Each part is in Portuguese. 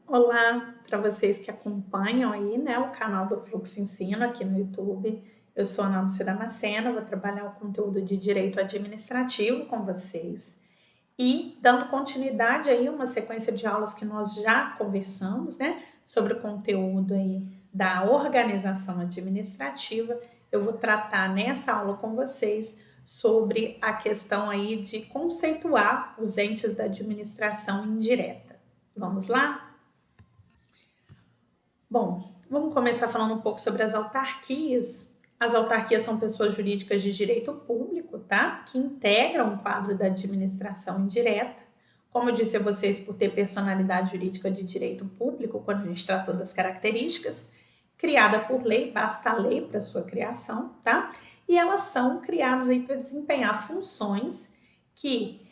Olá, para vocês que acompanham aí, né, o canal do Fluxo Ensino aqui no YouTube. Eu sou a Nalce Damasceno, vou trabalhar o conteúdo de Direito Administrativo com vocês. E dando continuidade aí uma sequência de aulas que nós já conversamos, né, sobre o conteúdo aí da organização administrativa, eu vou tratar nessa aula com vocês sobre a questão aí de conceituar os entes da administração indireta. Vamos lá? Bom, vamos começar falando um pouco sobre as autarquias. As autarquias são pessoas jurídicas de direito público, tá? Que integram o quadro da administração indireta. Como eu disse a vocês, por ter personalidade jurídica de direito público, quando a gente tratou das características, criada por lei, basta a lei para sua criação, tá? E elas são criadas aí para desempenhar funções que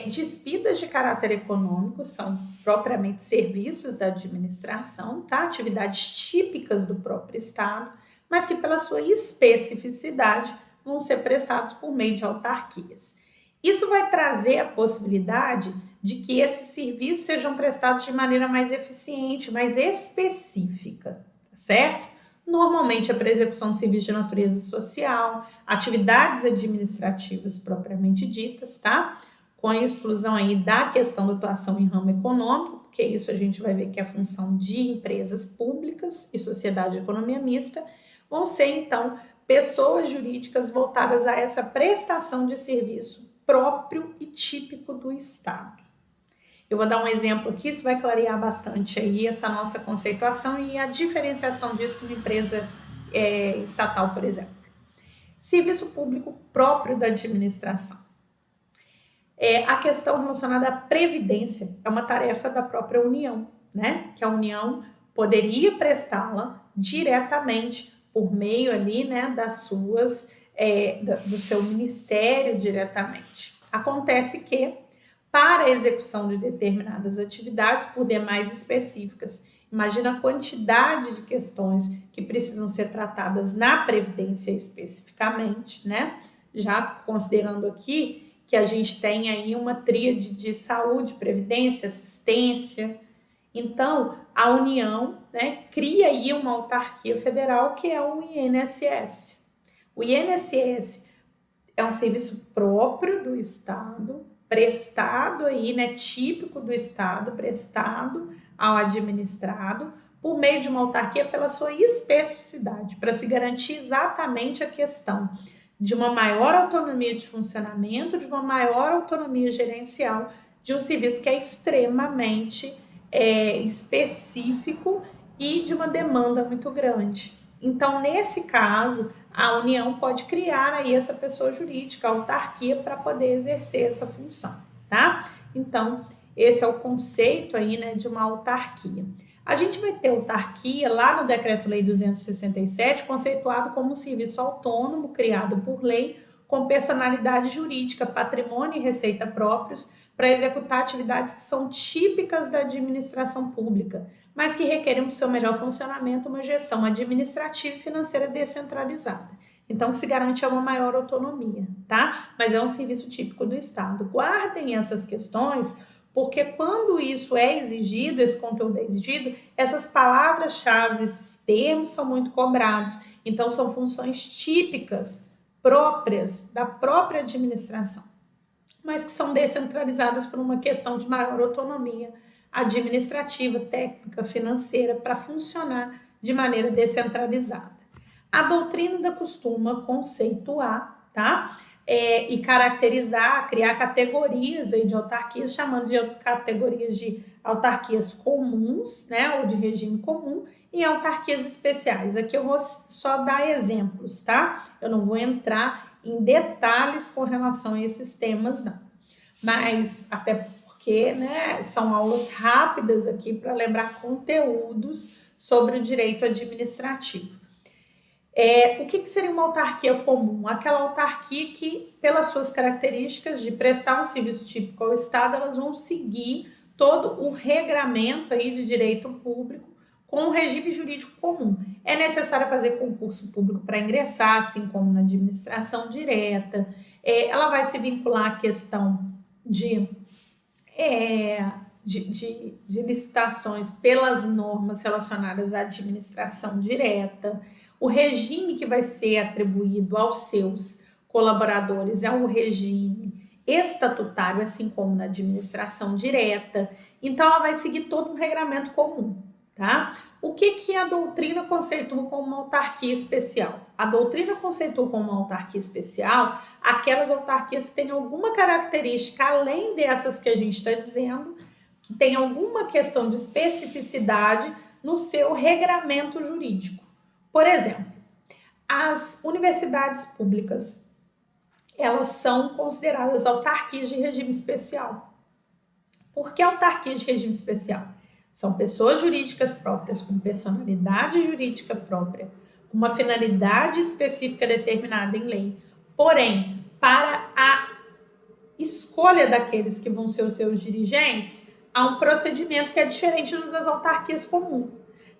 despidas de caráter econômico, são propriamente serviços da administração, tá? Atividades típicas do próprio Estado, mas que pela sua especificidade vão ser prestados por meio de autarquias. Isso vai trazer a possibilidade de que esses serviços sejam prestados de maneira mais eficiente, mais específica, certo? Normalmente é para execução de serviços de natureza social, atividades administrativas propriamente ditas, tá? Com a exclusão aí da questão da atuação em ramo econômico, porque isso a gente vai ver que é a função de empresas públicas e sociedade de economia mista, vão ser então pessoas jurídicas voltadas a essa prestação de serviço próprio e típico do Estado. Eu vou dar um exemplo aqui, isso vai clarear bastante aí essa nossa conceituação e a diferenciação disso com uma empresa estatal, por exemplo. Serviço público próprio da administração. A questão relacionada à previdência é uma tarefa da própria União, né? Que a União poderia prestá-la diretamente por meio ali, né, das suas, do seu ministério diretamente. Acontece que, para a execução de determinadas atividades, por demais específicas, imagina a quantidade de questões que precisam ser tratadas na Previdência especificamente, né? Já considerando aqui que a gente tem aí uma tríade de saúde, previdência, assistência. Então, a União, né, cria aí uma autarquia federal que é o INSS. O INSS é um serviço próprio do Estado, prestado aí, né, típico do Estado, prestado ao administrado, por meio de uma autarquia pela sua especificidade, para se garantir exatamente a questão de uma maior autonomia de funcionamento, de uma maior autonomia gerencial, de um serviço que é extremamente específico e de uma demanda muito grande. Então, nesse caso, a União pode criar aí essa pessoa jurídica, a autarquia, para poder exercer essa função, tá? Então, esse é o conceito aí, né, de uma autarquia. A gente vai ter autarquia lá no Decreto-Lei 267, conceituado como um serviço autônomo, criado por lei, com personalidade jurídica, patrimônio e receita próprios, para executar atividades que são típicas da administração pública, mas que requerem para o seu melhor funcionamento uma gestão administrativa e financeira descentralizada. Então, se garante uma maior autonomia, tá? Mas é um serviço típico do Estado. Guardem essas questões, porque quando isso é exigido, esse conteúdo é exigido, essas palavras-chave, esses termos são muito cobrados. Então, são funções típicas, próprias da própria administração, mas que são descentralizadas por uma questão de maior autonomia administrativa, técnica, financeira, para funcionar de maneira descentralizada. A doutrina costuma conceituar, tá? E caracterizar, criar categorias aí de autarquias, chamando de categorias de autarquias comuns, né, ou de regime comum, e autarquias especiais. Aqui eu vou só dar exemplos, tá? Eu não vou entrar em detalhes com relação a esses temas, não. Mas, até porque, né, são aulas rápidas aqui para lembrar conteúdos sobre o direito administrativo. O que seria uma autarquia comum? Aquela autarquia que, pelas suas características de prestar um serviço típico ao Estado, elas vão seguir todo o regramento aí de direito público com um regime jurídico comum. É necessário fazer concurso público para ingressar, assim como na administração direta. Ela vai se vincular à questão de de licitações pelas normas relacionadas à administração direta. O regime que vai ser atribuído aos seus colaboradores é um regime estatutário, assim como na administração direta. Então, ela vai seguir todo um regramento comum, tá? O que a doutrina conceitua como uma autarquia especial? A doutrina conceitua como uma autarquia especial aquelas autarquias que têm alguma característica além dessas que a gente está dizendo, que tem alguma questão de especificidade no seu regramento jurídico. Por exemplo, as universidades públicas, elas são consideradas autarquias de regime especial. Por que autarquia de regime especial? São pessoas jurídicas próprias, com personalidade jurídica própria, com uma finalidade específica determinada em lei. Porém, para a escolha daqueles que vão ser os seus dirigentes, há um procedimento que é diferente das autarquias comuns.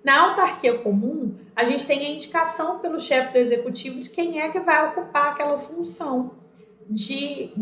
Na autarquia comum, a gente tem a indicação pelo chefe do executivo de quem é que vai ocupar aquela função de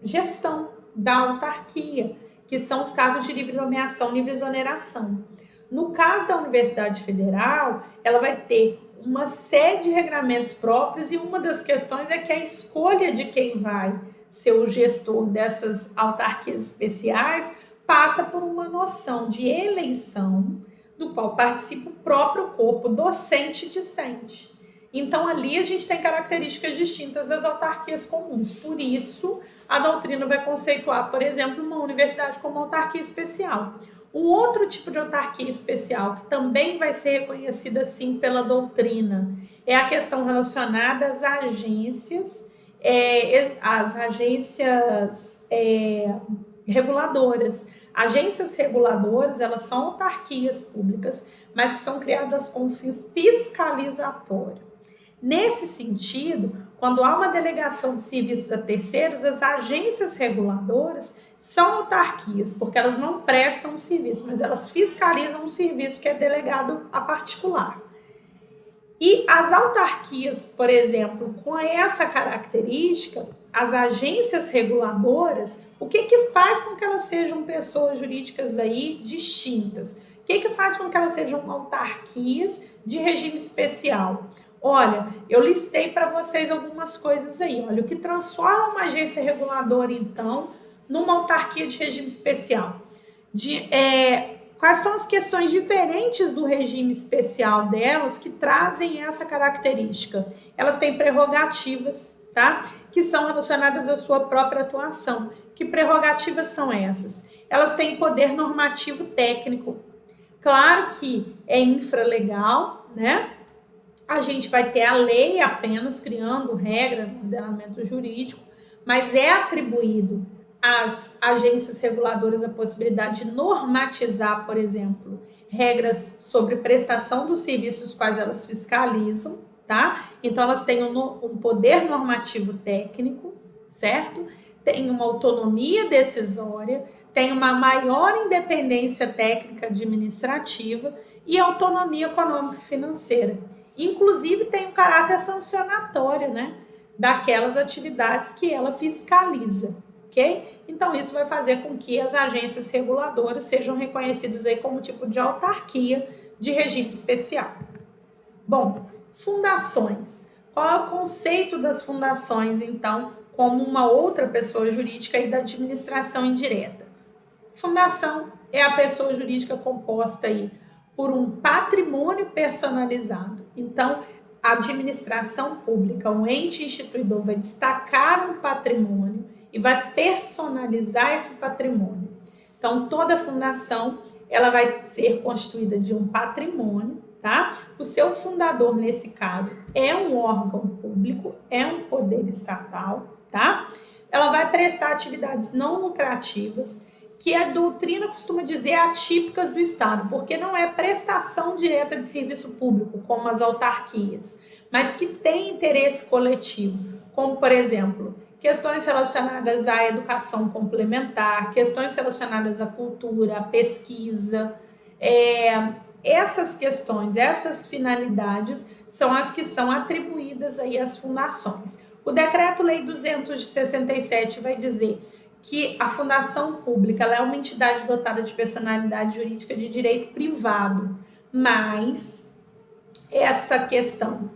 gestão da autarquia, que são os cargos de livre nomeação, livre exoneração. No caso da Universidade Federal, ela vai ter uma série de regramentos próprios e uma das questões é que a escolha de quem vai ser o gestor dessas autarquias especiais passa por uma noção de eleição do qual participa o próprio corpo docente e discente. Então, ali a gente tem características distintas das autarquias comuns. Por isso, a doutrina vai conceituar, por exemplo, uma universidade como autarquia especial. Um outro tipo de autarquia especial, que também vai ser reconhecida, sim, pela doutrina, é a questão relacionada às agências, reguladoras. Agências reguladoras, elas são autarquias públicas, mas que são criadas com fim fiscalizatório. Nesse sentido, quando há uma delegação de serviços a terceiros, as agências reguladoras são autarquias, porque elas não prestam um serviço, mas elas fiscalizam um serviço que é delegado a particular. E as autarquias, por exemplo, com essa característica, as agências reguladoras, o que faz com que elas sejam pessoas jurídicas aí distintas? O que faz com que elas sejam autarquias de regime especial? Olha, eu listei para vocês algumas coisas aí. Olha, o que transforma uma agência reguladora, então, numa autarquia de regime especial? Quais são as questões diferentes do regime especial delas que trazem essa característica? Elas têm prerrogativas, tá? Que são relacionadas à sua própria atuação. Que prerrogativas são essas? Elas têm poder normativo técnico. Claro que é infralegal, né? A gente vai ter a lei apenas criando regra no ordenamento jurídico, mas é atribuído às agências reguladoras a possibilidade de normatizar, por exemplo, regras sobre prestação dos serviços quais elas fiscalizam, tá? Então, elas têm um poder normativo técnico, certo? Tem uma autonomia decisória, tem uma maior independência técnica administrativa e autonomia econômica e financeira. Inclusive, tem um caráter sancionatório, né? Daquelas atividades que ela fiscaliza, ok? Então, isso vai fazer com que as agências reguladoras sejam reconhecidas aí como tipo de autarquia de regime especial. Bom, fundações. Qual é o conceito das fundações, então, como uma outra pessoa jurídica aí da administração indireta? Fundação é a pessoa jurídica composta aí por um patrimônio personalizado. Então, a administração pública, o ente instituidor, vai destacar um patrimônio e vai personalizar esse patrimônio. Então, toda fundação, ela vai ser constituída de um patrimônio, tá? O seu fundador, nesse caso, é um órgão público, é um poder estatal, tá? Ela vai prestar atividades não lucrativas, que a doutrina costuma dizer atípicas do Estado, porque não é prestação direta de serviço público, como as autarquias, mas que tem interesse coletivo, como, por exemplo, questões relacionadas à educação complementar, questões relacionadas à cultura, à pesquisa. Essas questões, essas finalidades são as que são atribuídas aí às fundações. O Decreto-Lei 200 de 67 vai dizer que a fundação pública ela é uma entidade dotada de personalidade jurídica de direito privado, mas essa questão,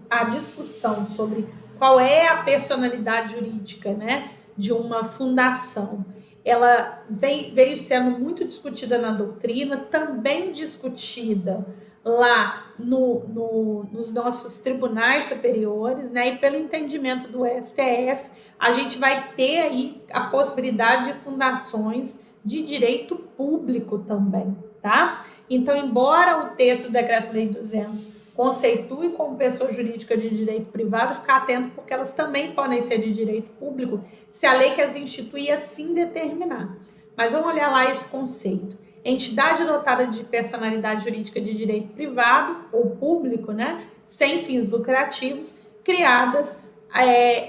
a discussão sobre qual é a personalidade jurídica, né, de uma fundação, ela veio sendo muito discutida na doutrina, também discutida lá nos nossos tribunais superiores, né, e pelo entendimento do STF, a gente vai ter aí a possibilidade de fundações de direito público também, tá? Então, embora o texto do Decreto-Lei 200 conceitue como pessoa jurídica de direito privado, ficar atento porque elas também podem ser de direito público se a lei que as institui assim determinar. Mas vamos olhar lá esse conceito. Entidade dotada de personalidade jurídica de direito privado ou público, né, sem fins lucrativos, criadas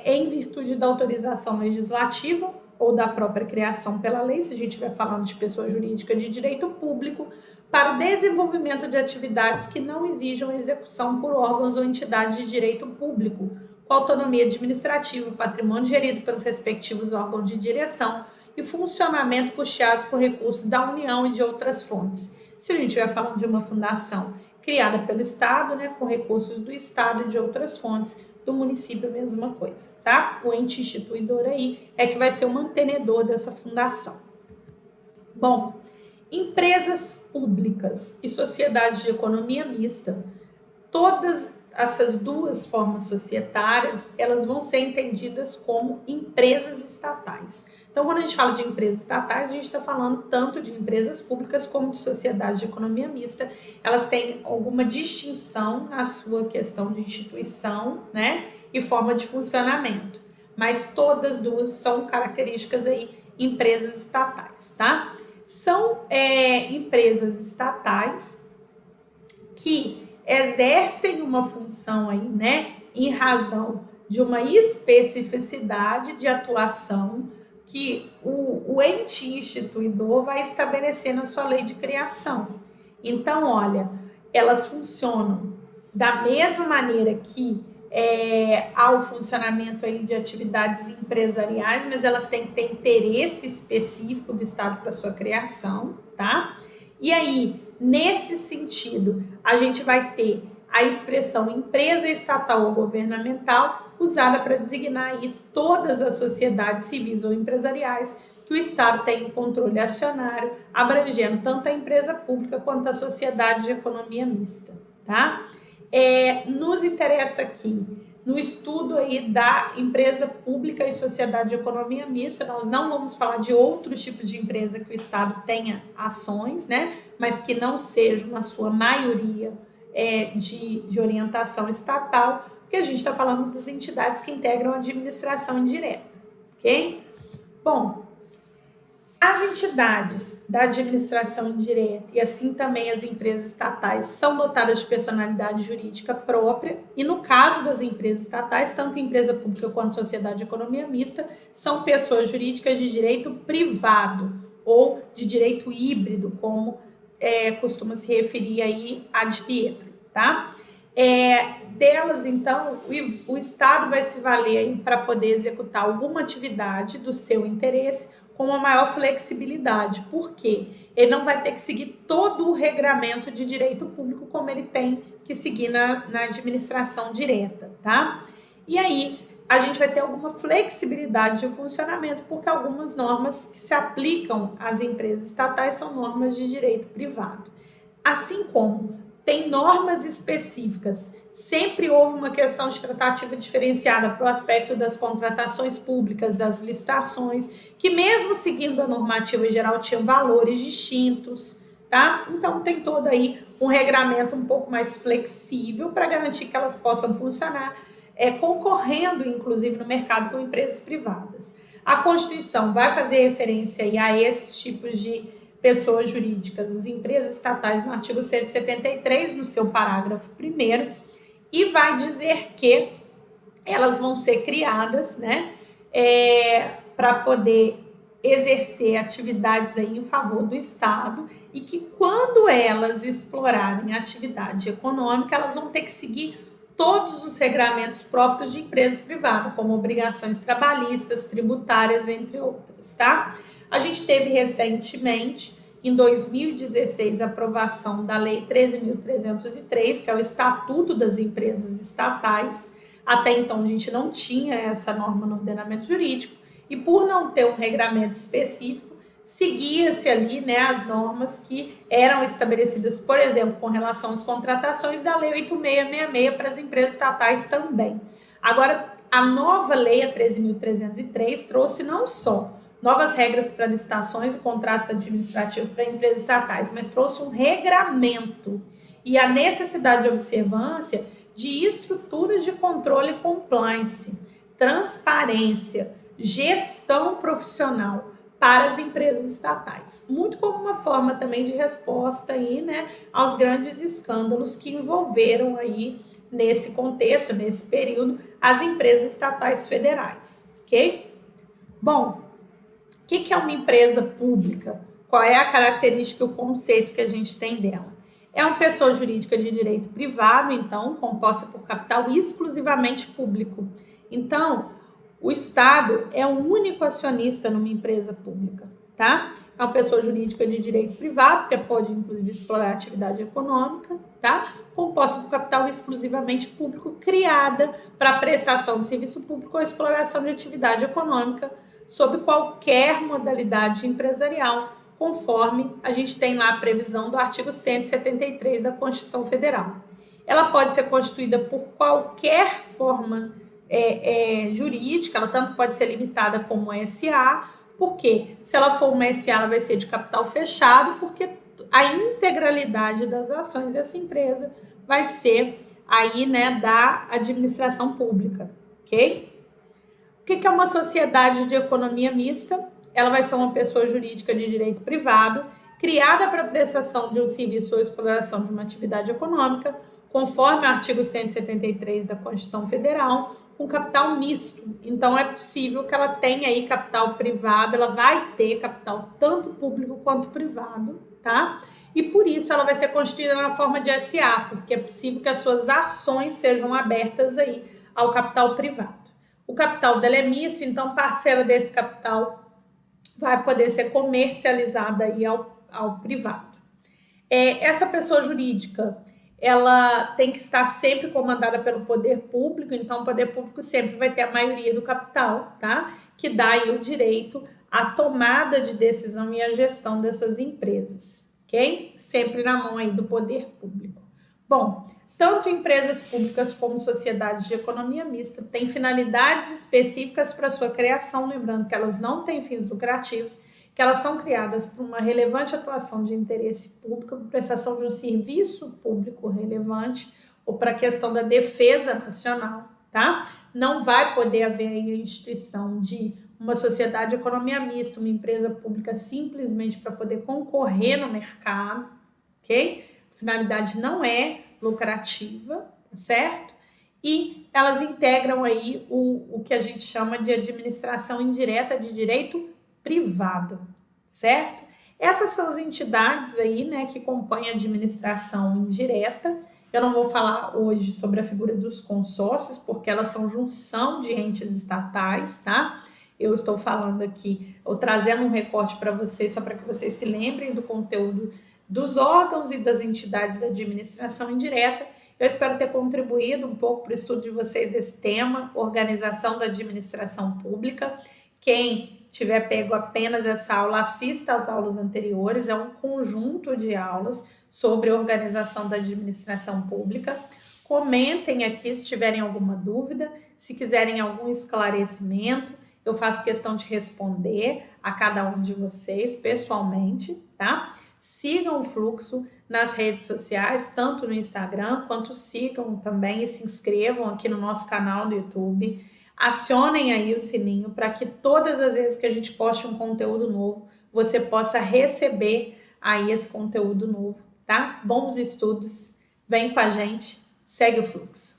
em virtude da autorização legislativa ou da própria criação pela lei, se a gente estiver falando de pessoa jurídica de direito público, para o desenvolvimento de atividades que não exijam execução por órgãos ou entidades de direito público, com autonomia administrativa, patrimônio gerido pelos respectivos órgãos de direção e funcionamento custeados por recursos da União e de outras fontes. Se a gente estiver falando de uma fundação criada pelo Estado, né, com recursos do Estado e de outras fontes, do município, a mesma coisa, tá? O ente instituidor aí é que vai ser o mantenedor dessa fundação. Bom, empresas públicas e sociedades de economia mista, todas essas duas formas societárias, elas vão ser entendidas como empresas estatais. Então, quando a gente fala de empresas estatais, a gente está falando tanto de empresas públicas como de sociedades de economia mista. Elas têm alguma distinção na sua questão de instituição, né, e forma de funcionamento. Mas todas duas são características aí empresas estatais, tá? São empresas estatais que exercem uma função aí, né, em razão de uma especificidade de atuação que o ente instituidor vai estabelecer na sua lei de criação. Então, olha, elas funcionam da mesma maneira que há o funcionamento aí de atividades empresariais, mas elas têm que ter interesse específico do Estado para sua criação, tá? E aí, nesse sentido, a gente vai ter a expressão empresa estatal ou governamental usada para designar aí todas as sociedades civis ou empresariais que o Estado tem controle acionário, abrangendo tanto a empresa pública quanto a sociedade de economia mista, tá? Nos interessa aqui, no estudo aí da empresa pública e sociedade de economia mista, nós não vamos falar de outros tipos de empresa que o Estado tenha ações, né? Mas que não sejam, na sua maioria, de orientação estatal, porque a gente está falando das entidades que integram a administração indireta, ok? Bom, as entidades da administração indireta e assim também as empresas estatais são dotadas de personalidade jurídica própria e no caso das empresas estatais, tanto empresa pública quanto sociedade de economia mista, são pessoas jurídicas de direito privado ou de direito híbrido, como costuma se referir aí a de Pietro, tá? Delas, então, o Estado vai se valer para poder executar alguma atividade do seu interesse com uma maior flexibilidade. Por quê? Ele não vai ter que seguir todo o regramento de direito público como ele tem que seguir na administração direta, tá? E aí, a gente vai ter alguma flexibilidade de funcionamento, porque algumas normas que se aplicam às empresas estatais são normas de direito privado. Assim como tem normas específicas, sempre houve uma questão de tratativa diferenciada para o aspecto das contratações públicas, das licitações, que mesmo seguindo a normativa geral tinham valores distintos, tá? Então tem todo aí um regramento um pouco mais flexível para garantir que elas possam funcionar, concorrendo inclusive no mercado com empresas privadas. A Constituição vai fazer referência aí a esses tipos de pessoas jurídicas, as empresas estatais, no artigo 173, no seu parágrafo 1º, e vai dizer que elas vão ser criadas, né, para poder exercer atividades aí em favor do Estado e que quando elas explorarem a atividade econômica, elas vão ter que seguir todos os regramentos próprios de empresas privadas, como obrigações trabalhistas, tributárias, entre outras, tá? A gente teve recentemente, em 2016, a aprovação da Lei 13.303, que é o Estatuto das Empresas Estatais. Até então, a gente não tinha essa norma no ordenamento jurídico, e por não ter um regramento específico, seguia-se ali, né, as normas que eram estabelecidas, por exemplo, com relação às contratações da Lei 8666 para as empresas estatais também. Agora, a nova lei, a 13.303, trouxe não só novas regras para licitações e contratos administrativos para empresas estatais, mas trouxe um regramento e a necessidade de observância de estruturas de controle e compliance, transparência, gestão profissional para as empresas estatais, muito como uma forma também de resposta aí, né, aos grandes escândalos que envolveram aí nesse contexto, nesse período, as empresas estatais federais, ok? Bom, o que é uma empresa pública? Qual é a característica e o conceito que a gente tem dela? É uma pessoa jurídica de direito privado, então, composta por capital exclusivamente público. Então, o Estado é o único acionista numa empresa pública, tá? É uma pessoa jurídica de direito privado, que pode, inclusive, explorar a atividade econômica, tá? Composta por capital exclusivamente público, criada para prestação de serviço público ou exploração de atividade econômica sob qualquer modalidade empresarial, conforme a gente tem lá a previsão do artigo 173 da Constituição Federal. Ela pode ser constituída por qualquer forma jurídica, ela tanto pode ser limitada como SA, porque se ela for uma SA, ela vai ser de capital fechado, porque a integralidade das ações dessa empresa vai ser aí, né, da administração pública, ok? O que é uma sociedade de economia mista? Ela vai ser uma pessoa jurídica de direito privado, criada para prestação de um serviço ou exploração de uma atividade econômica, conforme o artigo 173 da Constituição Federal, com capital misto. Então, é possível que ela tenha aí capital privado, ela vai ter capital tanto público quanto privado, tá? E por isso ela vai ser constituída na forma de SA, porque é possível que as suas ações sejam abertas aí ao capital privado. O capital dela é misto, então parcela desse capital vai poder ser comercializada aí ao privado. Essa pessoa jurídica, ela tem que estar sempre comandada pelo poder público, então o poder público sempre vai ter a maioria do capital, tá? Que dá aí o direito à tomada de decisão e à gestão dessas empresas, ok? Sempre na mão aí do poder público. Bom, tanto empresas públicas como sociedades de economia mista têm finalidades específicas para sua criação, lembrando que elas não têm fins lucrativos, que elas são criadas por uma relevante atuação de interesse público, por prestação de um serviço público relevante ou para a questão da defesa nacional, tá? Não vai poder haver aí a instituição de uma sociedade de economia mista, uma empresa pública simplesmente para poder concorrer no mercado, ok? A finalidade não é lucrativa, certo? E elas integram aí o que a gente chama de administração indireta de direito privado, certo? Essas são as entidades aí, né, que compõem a administração indireta. Eu não vou falar hoje sobre a figura dos consórcios, porque elas são junção de entes estatais, tá? Eu estou falando aqui, ou trazendo um recorte para vocês, só para que vocês se lembrem do conteúdo dos órgãos e das entidades da administração indireta. Eu espero ter contribuído um pouco para o estudo de vocês desse tema, organização da administração pública. Quem tiver pego apenas essa aula, assista às aulas anteriores, é um conjunto de aulas sobre organização da administração pública. Comentem aqui se tiverem alguma dúvida, se quiserem algum esclarecimento, eu faço questão de responder a cada um de vocês pessoalmente, tá? Sigam o Fluxo nas redes sociais, tanto no Instagram, quanto sigam também e se inscrevam aqui no nosso canal do YouTube. Acionem aí o sininho para que todas as vezes que a gente poste um conteúdo novo, você possa receber aí esse conteúdo novo, tá? Bons estudos, vem com a gente, segue o fluxo.